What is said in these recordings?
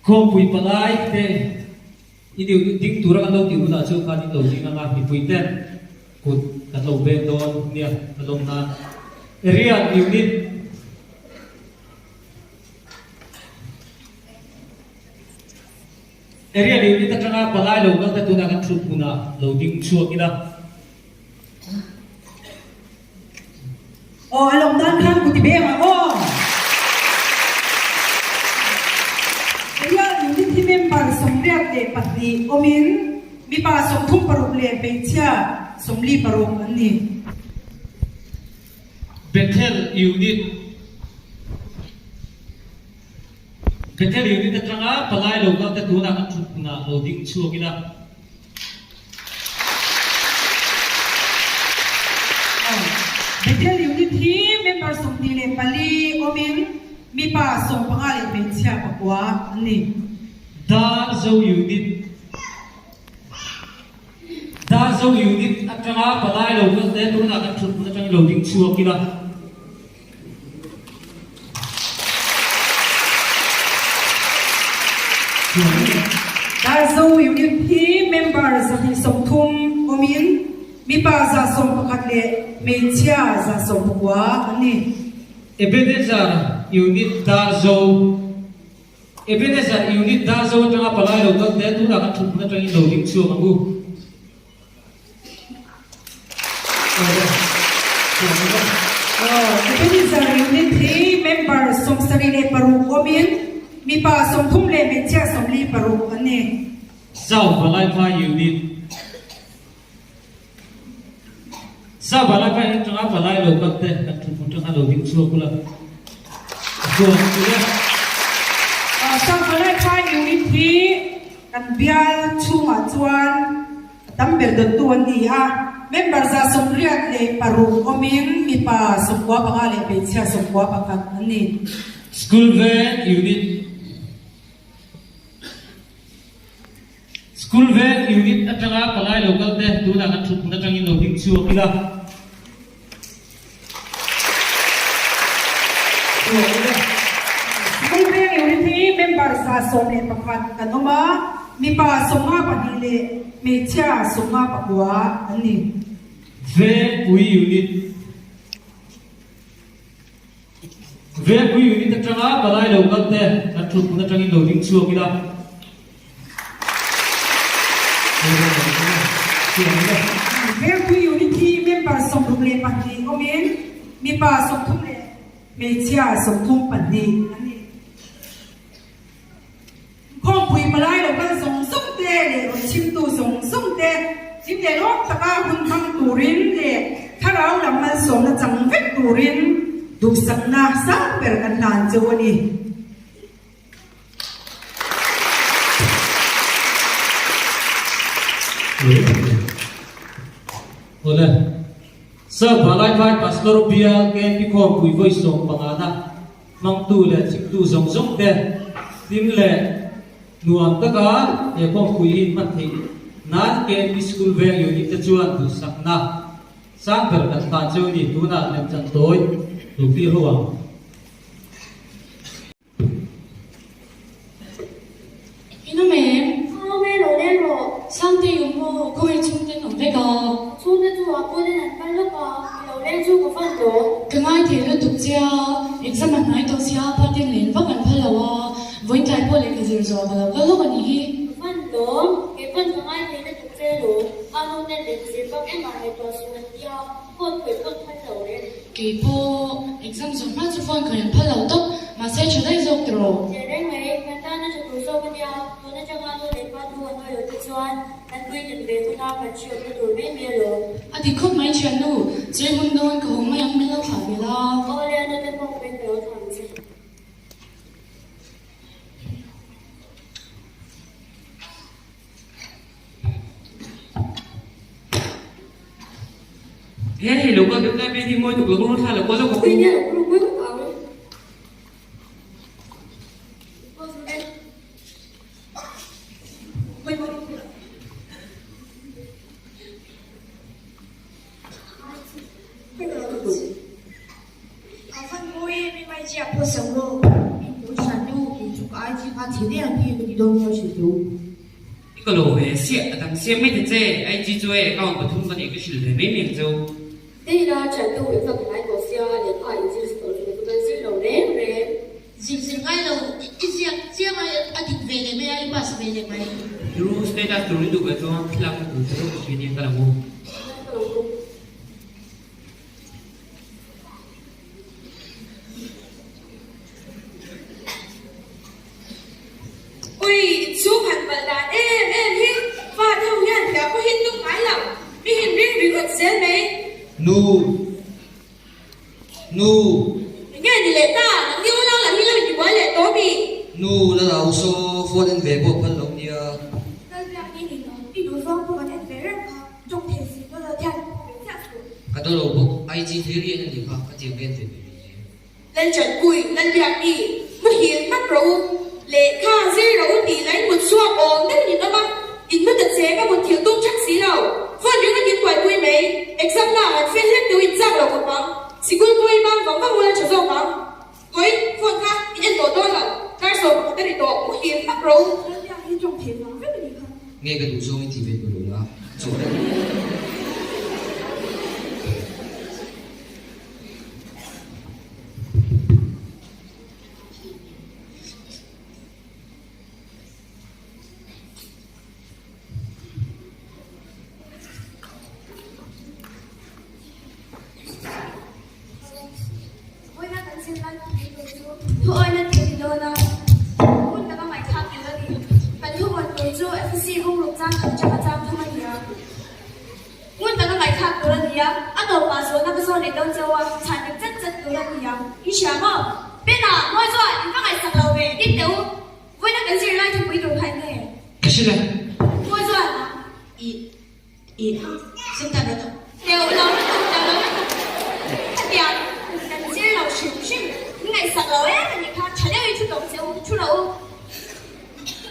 không bùi bà lại thế ý điều tính tụ ra ăn lâu tiểu là chưa khai đi đầu tiên là bị bùi tên cột cả lâu bên đó nè cả lâu na area unit area unit ta changa bà lại lâu các ta tụ ra ăn chụp na lâu tính chua kia along dan kan ku tibe ma ya ni ti member somriat le pati omin mi pa som thum paruk le pecha somli paruk ani Bethel unit ta changa bà lại lâu các ta tụ ra ăn chụp na lâu tính chua kia Bethel unit hi member som ni le pali omin mi pa som panga le pecha pakwa ani da zo unit at changa bà lại lâu các ta tụ ra ăn chụp na changa lâu tính chua kia Dazo unit hi members of the somthum omin mi pa za som pakhat le mechia za som pakwa ani Ebenezer unit da zo changa bà lại lâu các ta tụ ra ăn chụp na changa lâu tính chua mà bu Ebenezer unit hi members som sari le paru omin mi pa som thum le mechia som li paru ani Sao bà lại phai unit Sao bà lại phai changa bà lại lâu các ta ăn chụp na changa lâu tính chua kia chua kia sang phalai khai unit hi kan bial chunga chuan tamber don tu ani a member za somriat le paru omin mi pa somkwa panga le pechia somkwa pakhat ani School van unit at saka palay local te tu na kan chut na changin loading chua kila School van unit hi member za som le pakhat kanoma mi pa somma pani le mechia somma pakwa ani Ve unit at saka palay local te kan chut na changin loading chua kila Very unity member som le pani omin mi pa som thum le mechia som thum pani ani khom pui malai lo kan som sum te le chim tu som te chim le lo taka hun tham turin le tharau lamal som na chang vek turin du sakna sang per kan nan chawani Oleh sa balai phai pastor bia ke pi khom pui voi song pangana mang tu le chim tu zong zong te tin le nuam taka e khom pui in man thi nan ke pi school ve unit te chuan tu sakna sang per kan ta chu ni tu na nem chan toy tu pi ruang 이놈의 카메라로 상대 용모 거의 충전 없대가 초대주 와보는 빨로가 여래주고 판도 그마이 대로 독지야 exam만 나이 도시야 파팅 렌바간 팔라와 보인타이 폴레 그즈르조 발라가 로가니 판도 예쁜 정말 되는 독재로 아노네 렌즈박 에마에 도시원이야 곧 괴롭 판도래 기포 exam 좀 마주 폰 그냥 팔라도 마세 주다이 적들어 제랭웨이 간단한 저 도서분이야 돈의 정하도 렌바도 원화 요티수한 한국인 외국나 같이 없는 돌베미로 아디 컵 마이 취한누 질문돈 그 홍마 양밀라 파빌라 어려는 대폭 벤더 탐지 Hey, lúc đó chúng ta biết thì ngôi tục lực nó thay là có dấu của tuy nhiên là lúc cuối cùng bảo Afan boy mi mai ji apo sangro mi tu sanu ki chu ai ji pha chỉ để anh đi đâu nhau chỉ đâu一个老về xe当xe mấy thế chế ai chỉ cho ai cao bật thung cái này cái sự này mấy miệng châu đây là trận đấu với phần lại của xe để phải chỉ số của tôi sẽ đầu đến rồi Ding ngay lâu, ít riêng mà anh thịt về này mấy anh pass về này mấy. Terus status turun itu betul kelak itu terus ini kalau mau ôi chú hẳn bận là em hi và theo nhận thì có hin tung mái lòng đi hin riêng vì còn xé mấy nu nghe thì lệ ta yêu lâu là như là mình mới lệ tố bị nu là lão số phone đến về bộ phân lộng đi đơn giản như thế nào đi đối phương có thể về rất khó trong thể gì nó là theo cái đó là bộ ai chỉ thế liên thì khác cái chuyện bên thì lên trận cùi lên việc đi một hiến bắt rượu lệ kha dê rượu thì lấy một xua ổn đấy nhìn nó mà in mất thật chế các một thiếu tung chắc xí đâu phân những cái tiếng quậy cùi mấy exam là phê hết từ in ra đầu một bóng chỉ cùi cùi mang vòng các mưa trở dầu bóng cùi phân kha in tổ tôi là cái số một cái tổ một hiến bắt rượu đơn giản như trong thể nó rất là gì không nghe cái đủ số mình thì về của đủ là số đấy thôi nên thì đâu nào muốn cái mày khác thì nó đi bạn thu một tuổi chú FC không lục trang không cho trang không anh nhớ muốn cái mày khác rồi đi á anh đầu bà số năm số này đâu cho à sản phẩm chất rồi đi á ý sao mà bên nào nói rồi thì các mày sập đầu về tiếp theo với nó cái gì lại thì quý đồ hay này cái gì này nói rồi à Xin ta được. đều lâu tiền cái gì là sự sự ngày sập đầu ấy thì khác trả lời chút đồng xíu chút đâu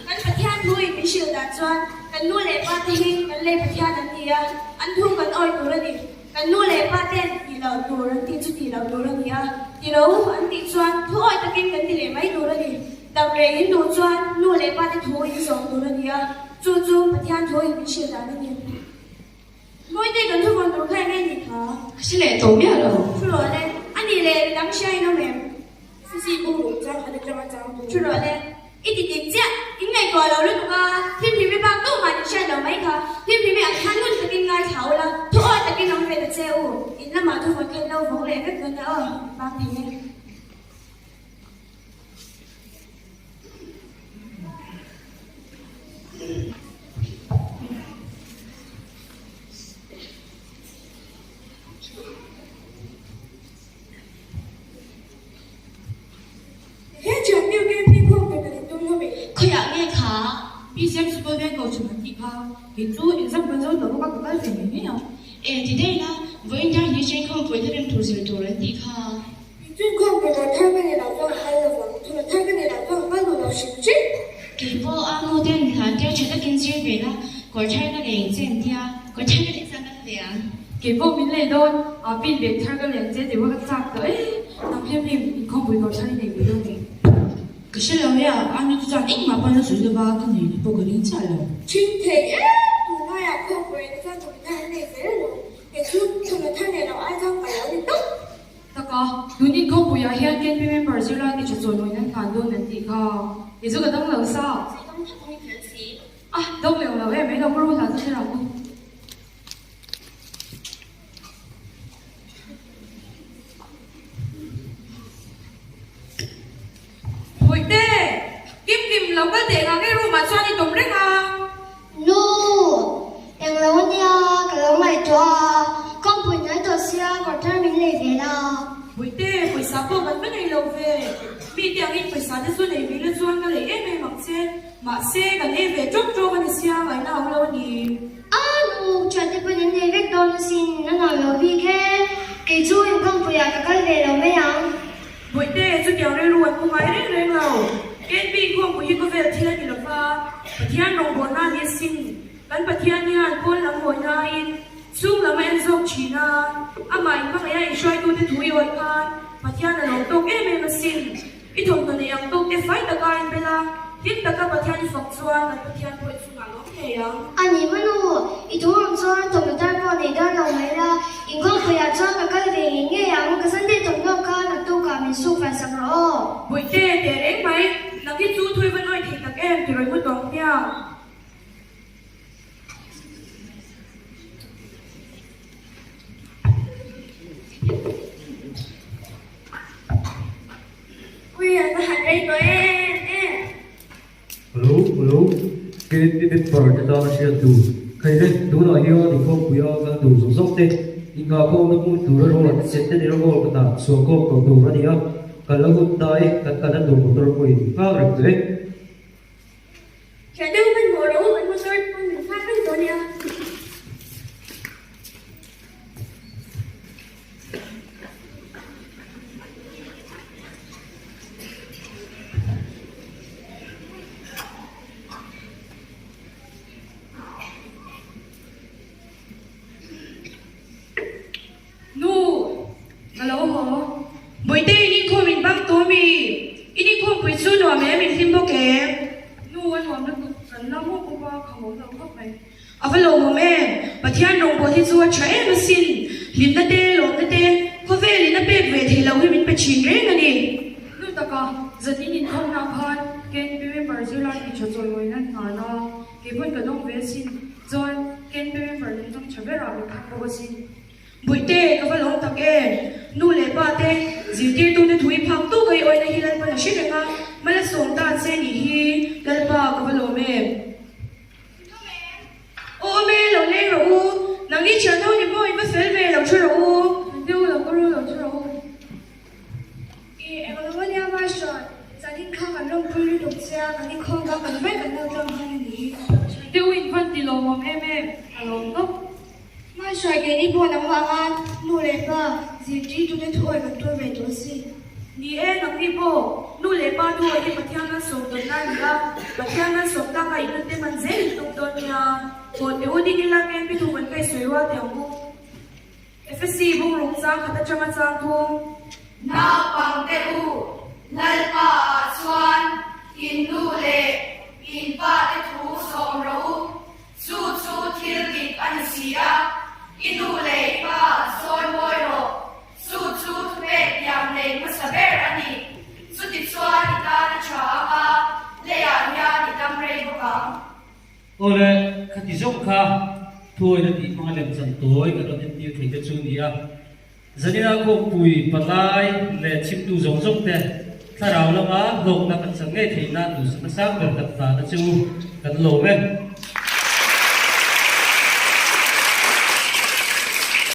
anh phải theo thôi bị sự đạt choan anh nuôi lệ ba tên anh lệ phải theo anh đi à anh thu anh oi đồ ra đi anh nuôi lệ ba tên thì là đồ ra đi chút thì là đồ ra đi à thì đâu anh đi choan thu oi ta kinh anh đi lệ mấy đồ ra đi đầm lệ những đồ choan nuôi lệ ba tên thôi những dòng đồ ra đi à chú phải theo thôi bị sự đạt anh đi mỗi day cần thu còn đồ khai ngay gì hả Xin lệ tổ biết rồi. chú rồi đây anh đi lệ đắng say đâu mẹ si cũng đủ trang hay được trang chú rồi đây ít thì tiền chứ những ngàyก่อนเราเรื่องว่าที่พี่ไม่บ้างก็มาใช่หรือไม่คะที่พี่ไม่อ่านท่านนู่นจะกินงานเขาละทุกคนจะกินน้ำเป็นแต่เจ้าอินละมาทุกคนแค่เราของเล่ก็เกินแล้วบางที hết chuyện tiêu game đi không phải là tôi mua về Khởi ạ nghe khá. đi xem super game cầu chuẩn thì ha thì chú in sang bên dưới đó có các cái gì nhỉ Ê thì đây là với anh đang như trên không với thêm thủ dữ thủ lên thì khá. tuyên không phải là thay cái này là do hay là vắng thì là thay cái này là do bắt đầu là sự chết Kỳ vô ám mô tên là tiêu chế tất kinh duyên về là có trai nó để xem thia có trai nó để sang đất liền. cái vô mình lên đôi ở bên biệt thay cái liền chế thì có cái sạc tới làm thêm thêm không phải có thay này về đâu này 可是了呀，俺们就讲硬嘛，搬到水的吧，可能不可能下来。 chính thể tụi nó là không phải ra tụi thay này dễ rồi cái chút tụi nó thay này là ai không phải là đi tốt Taka, nuni ko puya hian ken pi member zira ti chu noi nan kan do nan ti kha. Ti zu ka dang lo sa. không thật nguy hiểm gì Ah, dong lo lo em lo ro ta chu ra ko. Hoi te, kim lo ka te ga ke ru ma cha ni tom re nga. Nu, em lâu nha, cái lâu này cho con buổi nói tổ xia còn thay mình lấy về nào. Hoi te, poi sa ko ban ba nei lo ve. Mi ti ang in poi sa de su nei mi le chuan ka le em mak che. Ma se ka le ve chok chok ka ni sia ga na lo ni. Nu, chuyện thì bên này việc đó nó xin nó nói lâu vì cái chú em con buổi à cái về đâu mấy anh. Hoi te, chu tiang re ruan ku ngai re re lo. Ken pi ko poi ko ve thila ni lo fa. Pathian rong bon na ni sin. Kan pathian ni an pon lam mo na in. Sung lam en zok china. Amai ma ya in shoi tu te thui oi khan. Pathian na long tok em em sin. I thong ta ne yang tok te fai ta ka in bela. tin ta ka pathian ni phok chuan kan pathian poi chu nga lom he yang anh nhìn mà nu ít thua làm sao tụi mình ta bỏ này đâu đâu mấy la in con phải ăn cho cái về nghe yang cái sân đi tụi nó ca là tu cả mình su phải sắm rõ bụi tê tê đấy mày là cái chú thôi vẫn nói thì tắc em thì rồi mới đón theo quy à ta hạt đây rồi em Hello, cái bờ cho tao là chuyện đủ, cái đấy đủ là yêu thì không quý cái đủ giống dốc thế, nhưng mà không nó cũng đủ rồi là sẽ thế nó gọi là ta xuống cô cầu đủ ra đi á, cái là hút tay, cái là đủ một đôi quỳ, phá được đấy. cái đâu mình ngồi đâu mình muốn chơi mình phát cái rồi nha Nu, hello ho. Buổi tê ini ko min bang to mi. Ini ko bui chu no me min him bo ke. Nu an hom na kan na mo ko ba khamo na ko mai. Avalo mo me, pathian rong bo thi chu a cha em sin. Lim na te lo na te, ko ve li na pe ve thi lo hi min pe chin re na ni. Nu ta ka, zati nin khom na khan, ken pe me par zu la ni cho choi moi na na na. Ke bon ka dong ve sin. Zon ken pe me par ni tong chabe ra mi kha ko sin. Buổi tê có phải lông tắc em nu lệ ba tê dì tê tu tê thui phang tu gây oi na hi lan pa na shit nga mà là song ta se ni hi lan pa có phải lông em ô mẹ lông lên rồi u nang đi chơi đâu thì bôi mà phải về lông chơi rồi u đâu là có rồi lông chơi rồi em có nói nha mai rồi gia đình không cần lông vui đục xe gia đình không có cần mấy cần đâu trong hai này đâu in phân thì lông em lông tóc mà xoay cái đi buồn nằm vàng ăn nu lên ba gì chỉ tụi nó thôi và tôi về tôi xin ni e nang ni bo nu le pa tu ai pathian na som don na ya pathian na som ta kai nu te man zel tok don ya ko te odi ki la ken pi tu man kai soi wa te mu fsc bung rong sang khata chama sang thum na pang te u lal pa chuan in nu le in pa te thu som ro chu chu thil ki an sia inu le pa soi moi ro chu chu pe yam le ma saber ani chu ti chuan ni ta na cha a le ya ya ni tam re bo ka Ole, cái gì giống kha, thôi là đi mang lên chân tối, cái đó nên tiêu thấy cái chuyện gì à? Giờ đi nào cô bùi bật lại, lệ chim tu giống giống thế, ta rào lắm á, lồng ta cần sáng nghe thấy na tu sáng sáng được đặt phá ta chú, cần lỗ bên.